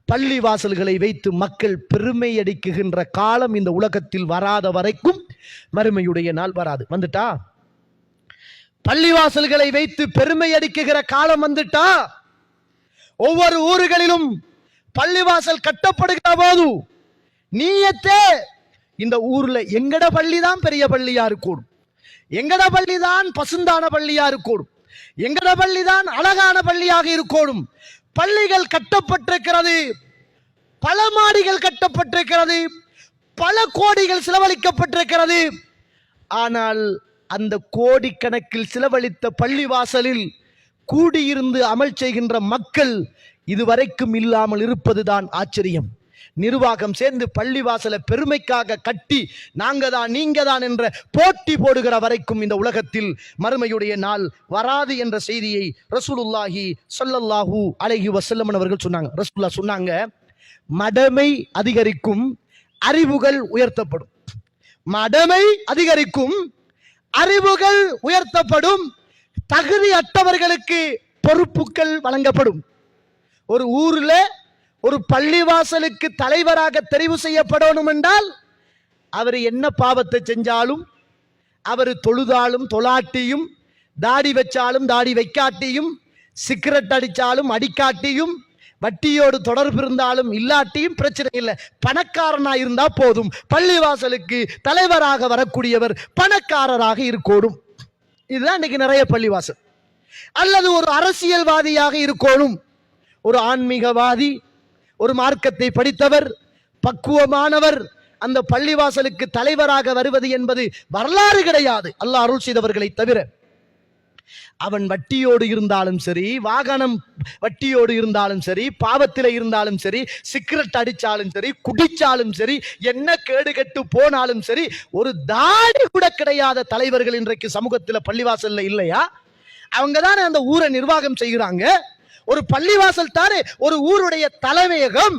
பள்ளி வாசல்களை வைத்து மக்கள் பெருமை அடிக்குகின்ற காலம் இந்த உலகத்தில் வராத வரைக்கும் மறுமையுடைய நாள் வராது. வந்துட்டா பள்ளிவாசல்களை வைத்து பெருமை அடிக்குகிற காலம் வந்துட்டா ஒவ்வொரு ஊர்களிலும் பள்ளிவாசல் கட்டப்படுகிற போது நீயத்தே இந்த ஊர்ல எங்கட பள்ளிதான் பெரிய பள்ளியா இருக்கணும், எங்கட பள்ளிதான் பசுந்தான பள்ளியா இருக்கணும், எங்கட பள்ளிதான் அழகான பள்ளியாக இருக்கணும். பள்ளிகள் கட்டப்பட்டிருக்கிறது, பல மாடிகள் கட்டப்பட்டிருக்கிறது, பல கோடிகள் செலவழிக்கப்பட்டிருக்கிறது. ஆனால் அந்த கோடிக்கணக்கில் செலவழித்த பள்ளிவாசலில் கூடியிருந்து அமல் செய்கின்ற மக்கள் இதுவரைக்கும் இல்லாமல் இருப்பதுதான் ஆச்சரியம். நிர்வாகம் சேர்ந்து பள்ளிவாசலை பெருமைக்காக கட்டி நாங்க தான் நீங்க தான் என்ற போட்டி போடுகிற வரைக்கும் இந்த உலகத்தில் மறுமையுடைய நாள் வராது என்ற செய்தியை ரசூலுல்லாஹி ஸல்லல்லாஹு அலைஹி வஸல்லம் அவர்கள் சொன்னாங்க. ரசூலுல்லாஹ் சொன்னாங்க, மடமை அதிகரிக்கும், அறிவுகள் உயர்த்தப்படும். மடமை அதிகரிக்கும், அறிவுகள் உயர்த்தப்படும், தகுதி அற்றவர்களுக்கு பொறுப்புகள் வழங்கப்படும். ஒரு ஊர்ல ஒரு பள்ளிவாசலுக்கு தலைவராக தெரிவு செய்யப்படணும் என்றால் அவர் என்ன பாவத்தை செஞ்சாலும், அவர் தொழுதாலும் தொலாட்டியும், தாடி வச்சாலும் தாடி வைக்காட்டியும், சிகரெட் அடிச்சாலும் அடிக்காட்டியும், வட்டியோடு தொடர்பு இருந்தாலும் இல்லாட்டியும் பிரச்சனை இல்லை, பணக்காரனா இருந்தா போதும். பள்ளிவாசலுக்கு தலைவராக வரக்கூடியவர் பணக்காரராக இருக்கணும். இதுதான் இன்னைக்கு நிறைய பள்ளிவாசல். அல்லது ஒரு அரசியல்வாதியாக இருக்கணும், ஒரு ஆன்மீகவாதி, ஒரு மார்க்கத்தை படித்தவர், பக்குவமானவர் அந்த பள்ளிவாசலுக்கு தலைவராக வருவது என்பது வரலாறு கிடையாது, அல்லாஹ் அருள் செய்தவர்களை தவிர. அவன் வட்டியோடு இருந்தாலும் சரி, வாகனம் வட்டியோடு இருந்தாலும் சரி, பாவத்தில் இருந்தாலும் சரி, சிகரெட் அடிச்சாலும் சரி, குடிச்சாலும் சரி, என்ன கேடு கெட்டு போனாலும் சரி, ஒரு தாடி கூட கிடையாத தலைவர்கள் இன்றைக்கு சமூகத்தில் பள்ளிவாசல்ல இல்லையா? அவங்க தானே அந்த ஊரை நிர்வாகம் செய்கிறாங்க. ஒரு பள்ளிவாசல் தானே ஒரு ஊருடைய தலைமையகம்.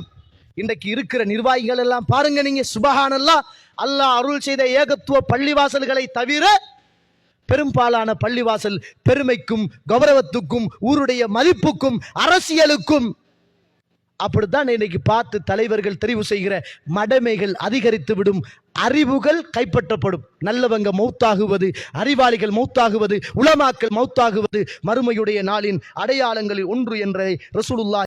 இன்றைக்கு இருக்கிற நிர்வாகிகள் எல்லாம் பாருங்க நீங்க, சுபஹானல்லாஹ், அல்லாஹ் அருள் செய்த ஏகத்துவ பள்ளிவாசல்களை தவிர பெரும்பாலான பள்ளிவாசல் பெருமைக்கும் கௌரவத்துக்கும் ஊருடைய மதிப்புக்கும் அரசியலுக்கும். அப்படித்தான் இன்னைக்கு பார்த்து தலைவர்கள் தெரிவு செய்கிற மடமைகள் அதிகரித்து விடும், அறிவுகள் கைப்பற்றப்படும். நல்லவங்க மௌத்தாகுவது, அறிவாளிகள் மௌத்தாகுவது, உலமாக்கள் மௌத்தாகுவது மறுமையுடைய நாளின் அடையாளங்களில் ஒன்று என்ற ரசூலுல்லாஹ்